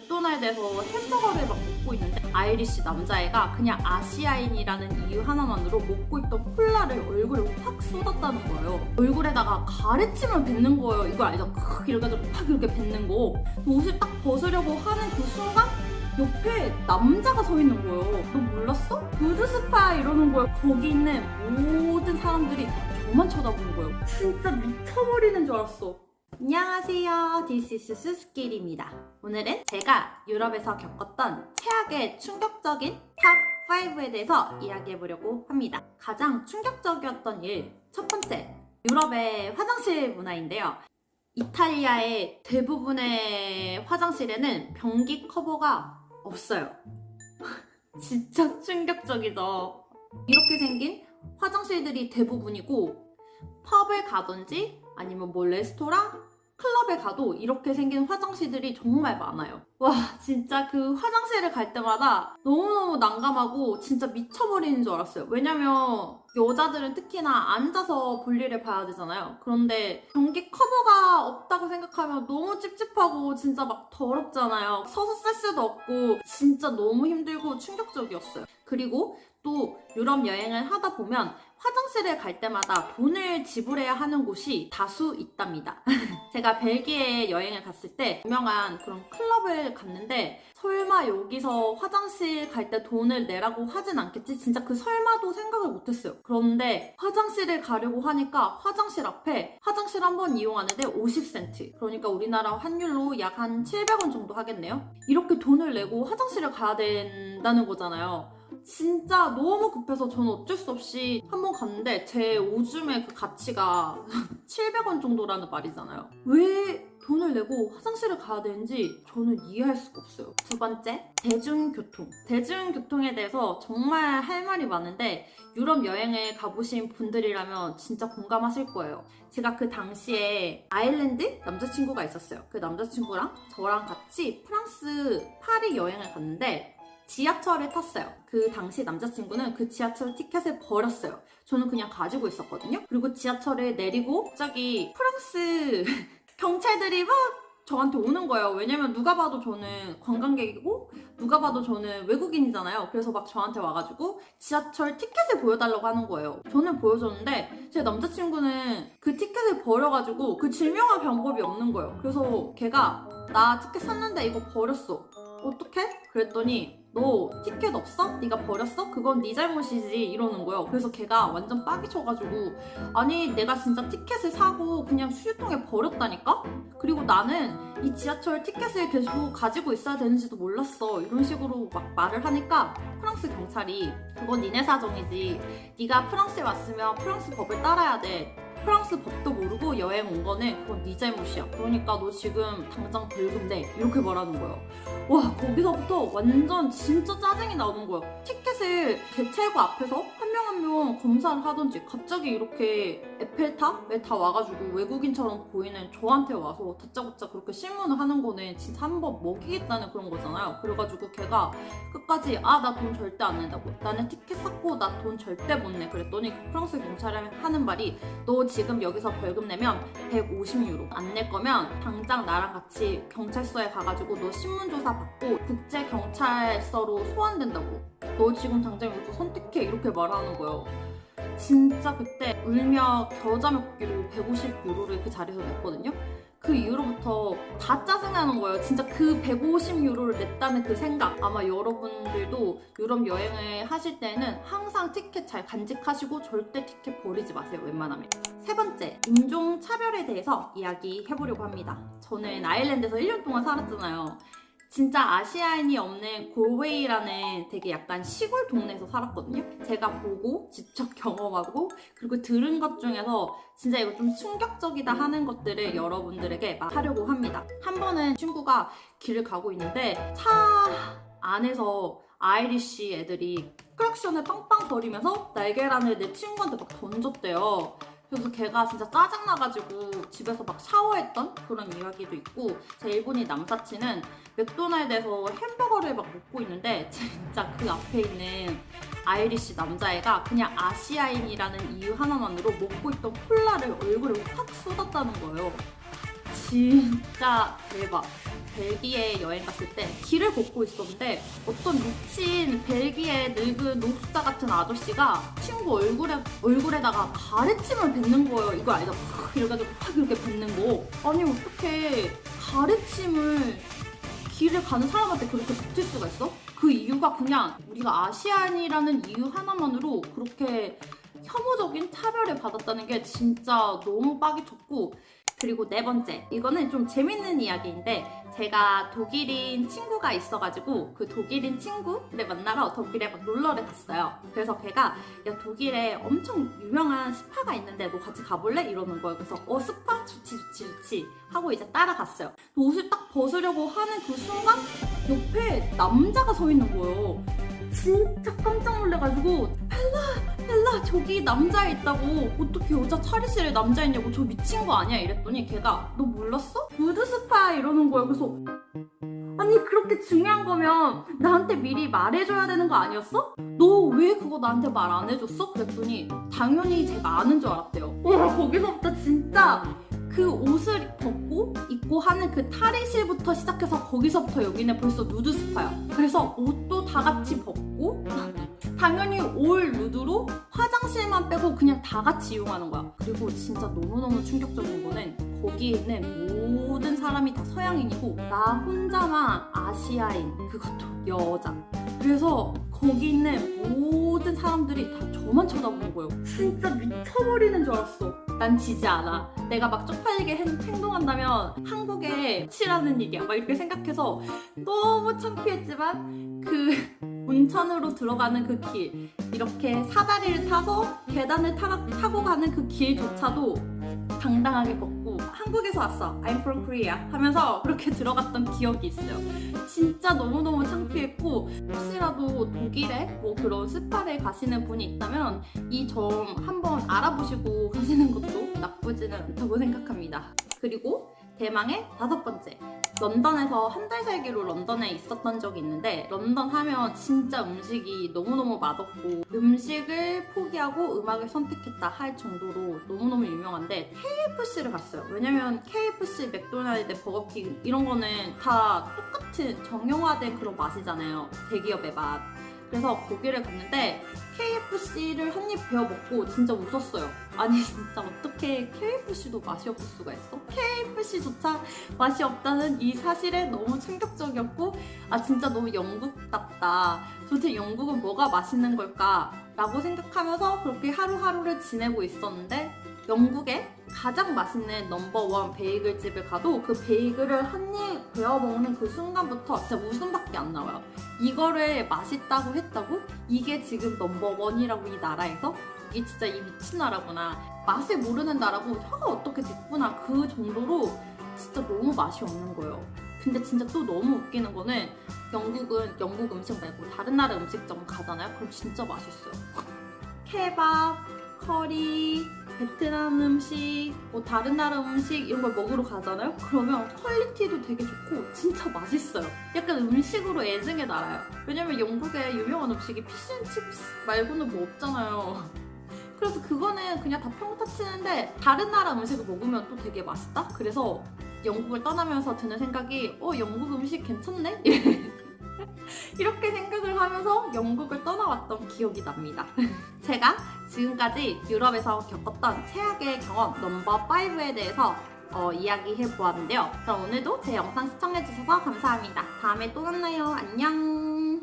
맥도날드에서 햄버거를 막 먹고 있는데 아이리쉬 남자애가 그냥 아시아인이라는 이유 하나만으로 먹고 있던 콜라를 얼굴에 확 쏟았다는 거예요. 얼굴에다가 가래침을 뱉는 거예요. 이걸 알죠? 이래가지고 팍 이렇게 뱉는 거. 옷을 딱 벗으려고 하는 그 순간 옆에 남자가 서 있는 거예요. 너 몰랐어? 무드스파 이러는 거예요. 거기 있는 모든 사람들이 저만 쳐다보는 거예요. 진짜 미쳐버리는 줄 알았어. 안녕하세요. This is 수스길입니다. 오늘은 제가 유럽에서 겪었던 최악의 충격적인 탑 5에 대해서 이야기해보려고 합니다. 가장 충격적이었던 일, 첫 번째, 유럽의 화장실 문화인데요. 이탈리아의 대부분의 화장실에는 변기 커버가 없어요. 진짜 충격적이죠. 이렇게 생긴 화장실들이 대부분이고 펍을 가든지 아니면 뭐 레스토랑, 클럽에 가도 이렇게 생긴 화장실들이 정말 많아요. 와, 진짜 그 화장실을 갈 때마다 너무너무 난감하고 진짜 미쳐버리는 줄 알았어요. 왜냐면 여자들은 특히나 앉아서 볼일을 봐야 되잖아요. 그런데 변기 커버가 없다고 생각하면 너무 찝찝하고 진짜 막 더럽잖아요. 서서 쓸 수도 없고 진짜 너무 힘들고 충격적이었어요. 그리고 또 유럽 여행을 하다 보면 화장실을 갈 때마다 돈을 지불해야 하는 곳이 다수 있답니다. 제가 벨기에 여행을 갔을 때 유명한 그런 클럽을 갔는데 설마 여기서 화장실 갈 때 돈을 내라고 하진 않겠지? 진짜 그 설마도 생각을 못했어요. 그런데 화장실을 가려고 하니까 화장실 앞에 화장실 한 번 이용하는데 50센트. 그러니까 우리나라 환율로 약 한 700원 정도 하겠네요? 이렇게 돈을 내고 화장실을 가야 된다는 거잖아요. 진짜 너무 급해서 저는 어쩔 수 없이 한 번 갔는데 제 오줌의 그 가치가 700원 정도라는 말이잖아요. 왜 돈을 내고 화장실을 가야 되는지 저는 이해할 수가 없어요. 두 번째, 대중교통. 대중교통에 대해서 정말 할 말이 많은데 유럽 여행을 가보신 분들이라면 진짜 공감하실 거예요. 제가 그 당시에 아일랜드 남자친구가 있었어요. 그 남자친구랑 저랑 같이 프랑스 파리 여행을 갔는데 지하철을 탔어요. 그 당시 남자친구는 그 지하철 티켓을 버렸어요. 저는 그냥 가지고 있었거든요. 그리고 지하철을 내리고 갑자기 프랑스 경찰들이 막 저한테 오는 거예요. 왜냐면 누가 봐도 저는 관광객이고 누가 봐도 저는 외국인이잖아요. 그래서 막 저한테 와가지고 지하철 티켓을 보여달라고 하는 거예요. 저는 보여줬는데 제 남자친구는 그 티켓을 버려가지고 그 증명할 방법이 없는 거예요. 그래서 걔가 나 티켓 샀는데 이거 버렸어. 어떡해? 그랬더니 너 티켓 없어? 네가 버렸어? 그건 네 잘못이지 이러는 거예요. 그래서 걔가 완전 빡이 쳐가지고 아니 내가 진짜 티켓을 사고 그냥 수유통에 버렸다니까? 그리고 나는 이 지하철 티켓을 계속 가지고 있어야 되는지도 몰랐어 이런 식으로 막 말을 하니까 프랑스 경찰이 그건 니네 사정이지 네가 프랑스에 왔으면 프랑스 법을 따라야 돼 프랑스 법도 모르고 여행 온 거는 그건 네 잘못이야. 그러니까 너 지금 당장 벌금 내. 이렇게 말하는 거예요. 와, 거기서부터 완전 진짜 짜증이 나는 거예요. 티켓을 개찰구 앞에서 한 명 한 명 검사를 하던지 갑자기 이렇게 에펠탑에 다 와가지고 외국인처럼 보이는 저한테 와서 다짜고짜 그렇게 신문을 하는 거는 진짜 한 번 먹이겠다는 그런 거잖아요. 그래가지고 걔가 끝까지 나 돈 절대 안 낸다고. 나는 티켓 샀고 나 돈 절대 못 내. 그랬더니 프랑스 경찰이 하는 말이 너 지금 여기서 벌금 내면 150유로 안 낼 거면 당장 나랑 같이 경찰서에 가가지고 너 신문조사 받고 국제경찰서로 소환된다고. 너 지금 당장 여기서 선택해 이렇게 말하는 거예요. 진짜 그때 울며 겨자 먹기로 150유로를 그 자리에서 냈거든요. 그 이후로부터 다 짜증나는 거예요. 진짜 그 150유로를 냈다는 그 생각. 아마 여러분들도 유럽 여행을 하실 때는 항상 티켓 잘 간직하시고 절대 티켓 버리지 마세요. 웬만하면. 세 번째, 인종차별에 대해서 이야기해보려고 합니다. 저는 아일랜드에서 1년 동안 살았잖아요. 진짜 아시아인이 없는 골웨이라는 되게 약간 시골 동네에서 살았거든요. 제가 보고 직접 경험하고 그리고 들은 것 중에서 진짜 이거 좀 충격적이다 하는 것들을 여러분들에게 말하려고 합니다. 한 번은 친구가 길을 가고 있는데 차 안에서 아이리쉬 애들이 클락션을 빵빵 거리면서 날계란을 내 친구한테 막 던졌대요. 그래서 걔가 진짜 짜증나가지고 집에서 막 샤워했던 그런 이야기도 있고 제 일본인 남사친은 맥도날드에서 햄버거를 막 먹고 있는데 진짜 그 앞에 있는 아이리쉬 남자애가 그냥 아시아인이라는 이유 하나만으로 먹고 있던 콜라를 얼굴에 확 쏟았다는 거예요. 진짜 대박. 벨기에 여행 갔을 때 길을 걷고 있었는데 어떤 미친 벨기에 늙은 노숙자 같은 아저씨가 친구 얼굴에다가 가래침을 뱉는 거예요. 이거 알죠? 이래가지고 팍 이렇게 뱉는 거. 아니 어떻게 가래침을 길을 가는 사람한테 그렇게 뱉을 수가 있어? 그 이유가 그냥 우리가 아시안이라는 이유 하나만으로 그렇게 혐오적인 차별을 받았다는 게 진짜 너무 빡이 쳤고, 그리고 네 번째, 이거는 좀 재밌는 이야기인데 제가 독일인 친구가 있어가지고 그 독일인 친구를 만나러 독일에 막 놀러를 갔어요. 그래서 걔가 야 독일에 엄청 유명한 스파가 있는데 너 같이 가볼래? 이러는 거예요. 그래서 스파? 좋지 하고 이제 따라갔어요. 옷을 딱 벗으려고 하는 그 순간 옆에 남자가 서 있는 거예요. 진짜 깜짝 놀래가지고 헬라 저기 남자 있다고, 어떻게 여자 탈의실에 남자 있냐고, 저 미친 거 아니야? 이랬더니 걔가 너 몰랐어? 누드 스파 이러는 거예요. 그래서 아니 그렇게 중요한 거면 나한테 미리 말해줘야 되는 거 아니었어? 너 왜 그거 나한테 말 안 해줬어? 그랬더니 당연히 제가 아는 줄 알았대요. 와 거기서부터 진짜 그 옷을 벗고 입고 하는 그 탈의실부터 시작해서 거기서부터 여기는 벌써 누드 스파야. 그래서 옷도 다 같이 벗고 당연히 올 누드로 화장실만 빼고 그냥 다 같이 이용하는 거야. 그리고 진짜 너무너무 충격적인 거는 거기에 있는 모든 사람이 다 서양인이고 나 혼자만 아시아인, 그것도 여자. 그래서 거기 있는 모든 사람들이 다 저만 쳐다보는 거예요. 진짜 미쳐버리는 줄 알았어. 난 지지 않아. 내가 막 쪽팔리게 행동한다면 한국에 치라는 일이야. 막 이렇게 생각해서 너무 창피했지만 그 온천으로 들어가는 그 길, 이렇게 사다리를 타서 계단을 타고 가는 그 길조차도 당당하게 걷고 한국에서 왔어, I'm from Korea 하면서 그렇게 들어갔던 기억이 있어요. 진짜 너무너무 창피했고, 혹시라도 독일에 뭐 그런 스파를 가시는 분이 있다면 이 점 한번 알아보시고 가시는 것도 나쁘지는 않다고 생각합니다. 그리고 대망의 다섯 번째, 런던에서 한 달 살기로 런던에 있었던 적이 있는데, 런던 하면 진짜 음식이 너무너무 맛없고 음식을 포기하고 음악을 선택했다 할 정도로 너무너무 유명한데 KFC를 갔어요. 왜냐면 KFC, 맥도날드, 버거킹 이런 거는 다 똑같은 정형화된 그런 맛이잖아요. 대기업의 맛. 그래서 거기를 갔는데 KFC를 한 입 베어 먹고 진짜 웃었어요. 아니 진짜 어떻게 KFC도 맛이 없을 수가 있어? KFC조차 맛이 없다는 이 사실에 너무 충격적이었고, 아 진짜 너무 영국답다. 도대체 영국은 뭐가 맛있는 걸까? 라고 생각하면서 그렇게 하루하루를 지내고 있었는데, 영국의 가장 맛있는 넘버원 베이글 집을 가도 그 베이글을 한 입 베어 먹는 그 순간부터 진짜 웃음밖에 안 나와요. 이거를 맛있다고 했다고? 이게 지금 넘버원이라고 이 나라에서? 이게 진짜 이 미친 나라구나. 맛을 모르는 나라고 혀가 어떻게 됐구나. 그 정도로 진짜 너무 맛이 없는 거예요. 근데 진짜 또 너무 웃기는 거는 영국은 영국 음식 말고 다른 나라 음식점 가잖아요? 그럼 진짜 맛있어요. 케밥, 커리, 베트남 음식, 뭐 다른 나라 음식 이런 걸 먹으러 가잖아요? 그러면 퀄리티도 되게 좋고 진짜 맛있어요. 약간 음식으로 애증의 나라예요. 왜냐면 영국에 유명한 음식이 피쉬앤칩스 말고는 뭐 없잖아요. 그래서 그거는 그냥 다 평타 치는데 다른 나라 음식을 먹으면 또 되게 맛있다? 그래서 영국을 떠나면서 드는 생각이 영국 음식 괜찮네? 이렇게 생각을 하면서 영국을 떠나왔던 기억이 납니다. 제가 지금까지 유럽에서 겪었던 최악의 경험 넘버 5에 대해서 이야기해 보았는데요. 그럼 오늘도 제 영상 시청해주셔서 감사합니다. 다음에 또 만나요. 안녕!